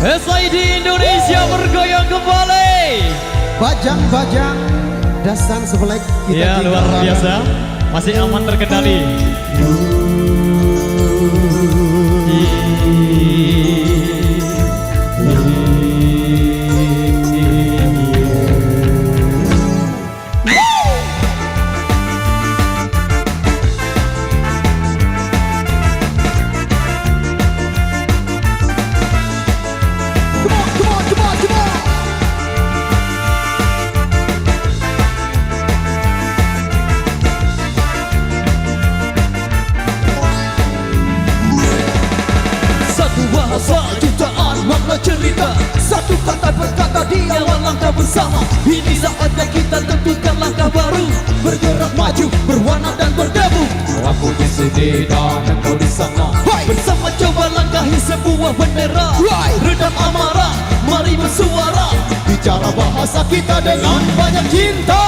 SID Indonesia bergoyang kembali. Bajang-bajang dasan sebelah kita. Ya, luar biasa. Masih aman terkendali. Jutaan makna cerita, satu kata berkata di awal langkah bersama. Ini saatnya kita tentukan langkah baru, bergerak maju, berwarna dan bergabung. Aku di sini dan engkau di sana. Bersama coba langkahi sebuah bendera. Redam amarah, mari bersuara. Bicara bahasa kita dengan banyak cinta.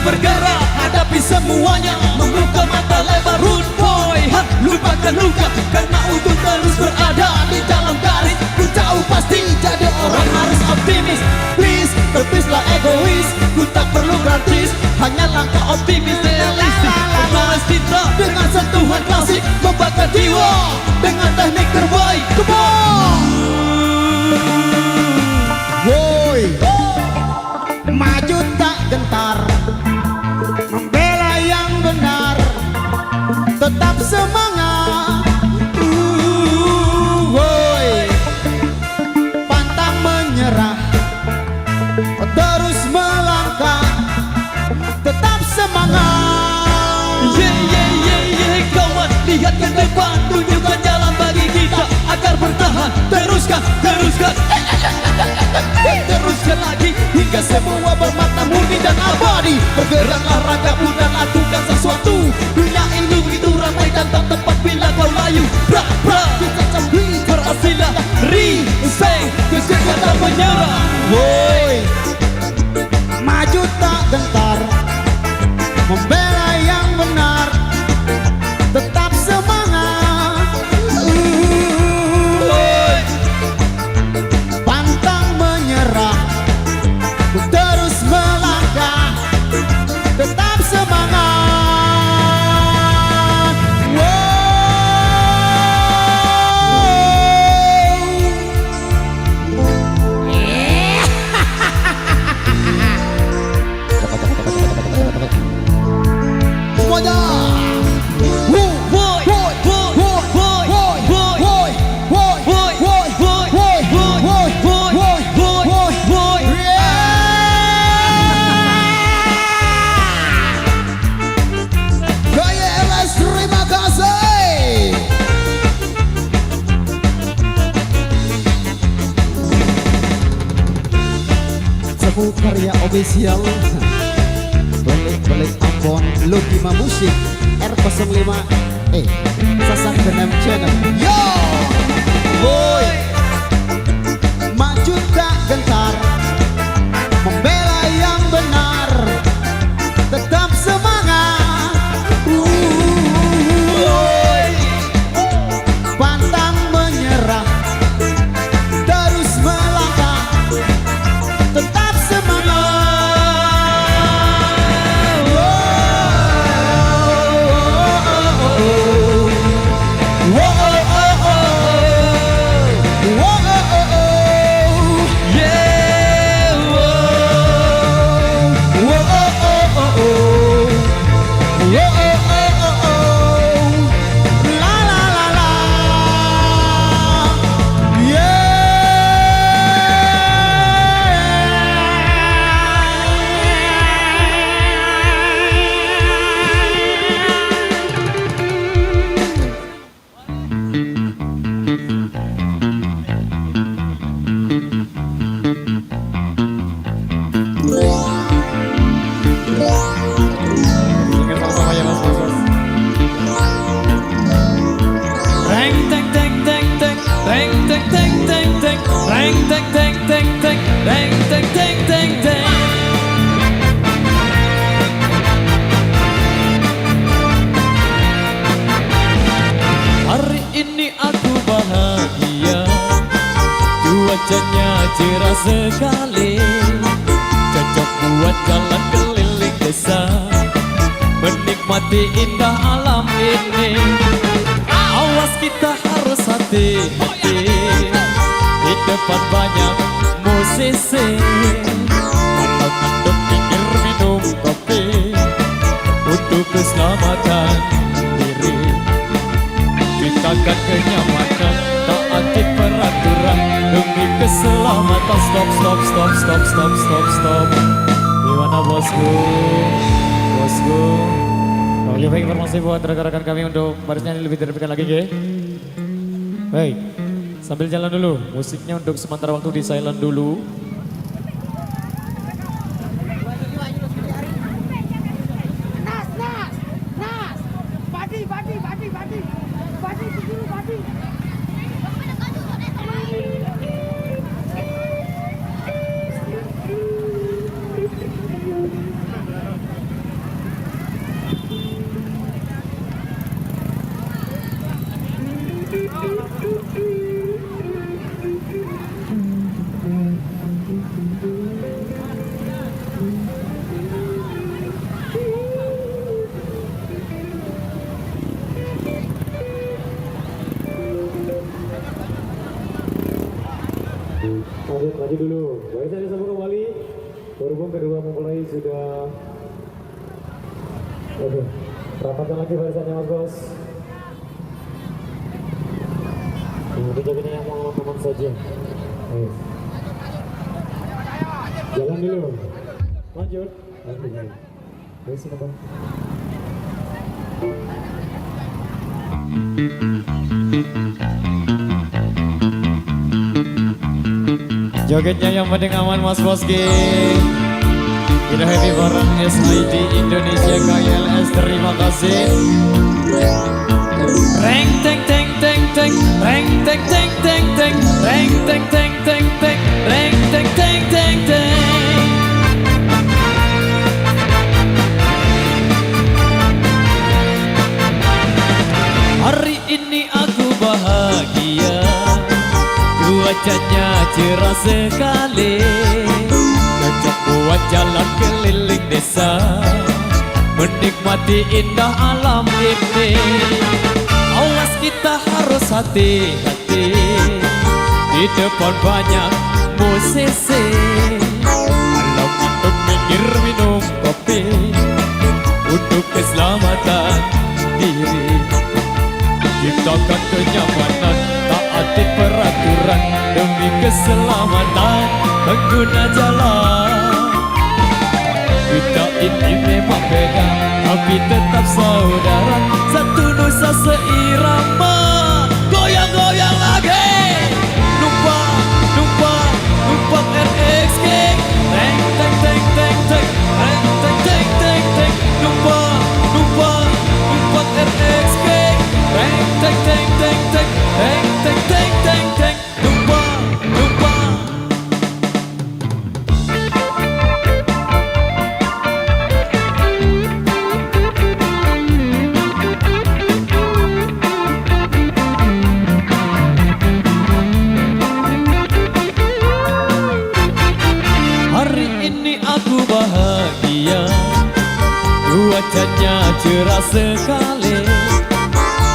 Bergerak, hadapi semuanya, membuka mata lebar, root boy. Lupakan luka, karena untuk terus berada di dalam garis. Ku tahu pasti jadi orang harus optimis. Please, terpislah egois. Ku tak perlu gratis, hanya langkah optimis realistis. Berbalas cinta dengan sentuhan klasik, membakar jiwa dengan teknik terbaik. Come on! Woi, maju tak gentar, membela yang benar, tetap semangat. Woi, pantang menyerah, terus melangkah, tetap semangat. Kawan, lihat ke depan, tunjukkan jalan bagi kita agar bertahan. Teruskan, teruskan lagi hingga semua bermakna murni dan abadi. Bergeraklah ragamu dan lakukan sesuatu. Dunia ini begitu ramai dan tak tepat bila kau layu. Kita campur berhasillah, rising, kekeh tak menyerah. Woi, maju tak gentar, membela yang benar, tetap semangat. Pantang menyerah, terus melangkah, tetap semangat. Semuanya. Karya official Belik Ambon Logima Musik R05 Sasak Genem Channel. Yo boy, maju tak gentar, membela yang benar, tetap semangat. Pantang menyerah, terus melangkah, tetap semangat. sekali, cocok buat jalan keliling desa, menikmati indah alam ini. Awas kita harus hati-hati, di depan banyak musisi. Kalau ngaduk pinggir minum kopi, untuk keselamatan diri. Ciptakan kenyamanan, taati peraturan demi keselamatan. Stop, stop, stop, stop, stop, stop, stop. Gimana bosku? Bosku, lebih baik informasi buat rekan-rekan kami untuk barisnya lebih dirapikan lagi, ya. Baik, sambil jalan dulu. Musiknya untuk sementara waktu di silent dulu. Lanjut dulu. Baik, saya disambung kembali. Berhubung kedua mempelai sudah. Oke, rapatkan lagi barisannya Mas Bos. Nanti jawabnya yang mau teman saja. Baik. Jalan dulu. Lanjut. Oke, baik. Baik, silakan. Jogetnya yang penting aman Mas Boski. Kita happy bareng SID Indonesia KLS, terima kasih. Reng teng teng teng teng, reng teng teng teng teng, reng teng teng teng teng, reng teng teng teng teng. Hari ini aku bahagia, cuacanya cerah sekali, cocok buat jalan keliling desa, menikmati indah alam ini. Awas kita harus hati-hati, di depan banyak musisi. Kalau ngantuk minggir minum kopi, untuk keselamatan diri. Ciptakan kenyamanan, taati peraturan demi keselamatan pengguna jalan. Kita ini memang beda, tapi tetap saudara, satu nusa seirama. Goyang-goyang lagi, numpang, numpang, numpang RX King. Teng teng teng teng teng, teng teng teng teng teng, numpang, numpang, numpang RX King. Teng teng teng teng teng, teng teng teng teng teng, numpang, numpang. Hari ini aku bahagia, cuacanya cerah sekali,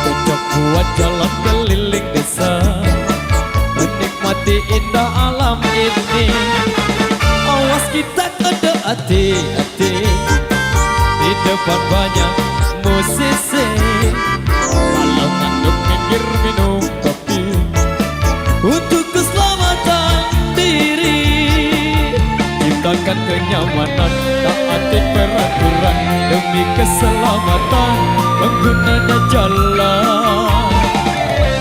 cocok buat jalan keliling desa, menikmati indah alam ini. Awas kita ada hati-hati, di depan banyak musisi. Kalau ngantuk minggir minum kopi, untuk keselamatan diri. Ciptakan kenyamanan, taati peraturan demi keselamatan pengguna jalan.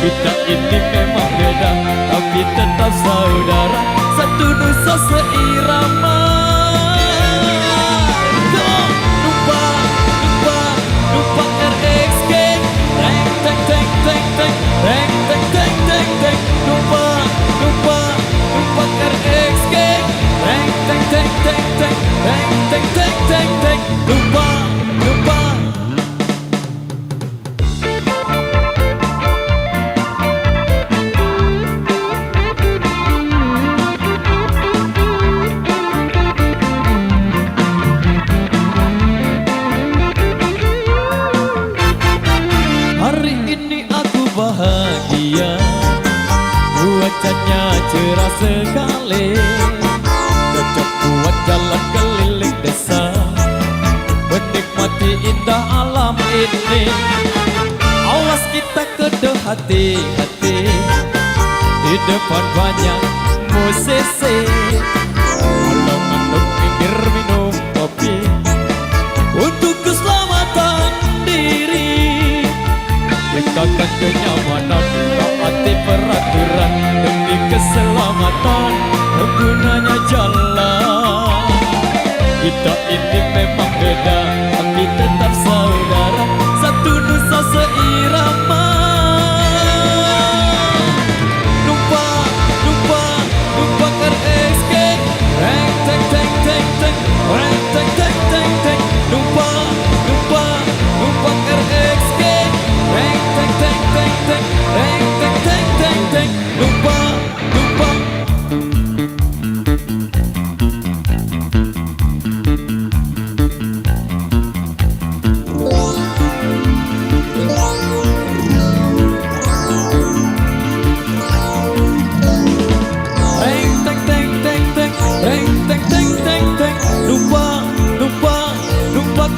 Kita ini memang beda, tapi tetap saudara, satu nusa seirama. Numpang, numpang, numpang RX King. Teng teng teng teng teng, teng teng teng teng teng, numpang, numpang, numpang RX King. Teng teng teng teng teng, teng teng teng teng teng, numpang, numpang. Awas kita kudu hati-hati, di depan banyak musisi. Kalau ngantuk pinggir minum kopi, untuk keselamatan diri. Ciptakan kenyamanan, taati peraturan, demi keselamatan penggunanya jalan. Kita ini memang beda, tapi tetap saudara, satu nusa seirama. Numpak, numpak, numpak RXK, reng teng teng teng teng, reng teng teng teng teng. Numpak, numpak, numpak RXK, reng teng teng teng teng, reng teng teng teng teng. Numpak, numpak.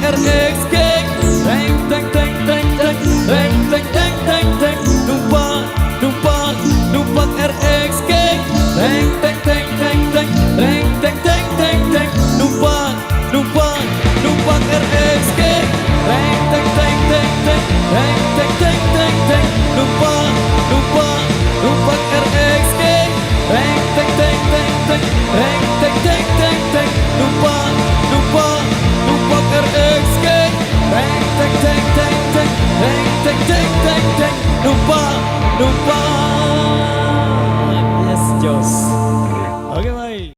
RXK, teng teng teng teng teng, teng teng teng teng teng. Numpak, numpak, numpak RXK, teng teng teng teng teng, teng teng teng teng teng. Numpak, numpak, numpak RXK, teng teng teng teng teng, teng teng teng teng teng. Numpak, numpak, numpak RXK, teng teng teng teng teng, teng teng teng teng teng. Numpak, numpak, numpak RXK, teng teng teng teng teng, teng teng teng teng teng. Numpak, numpak.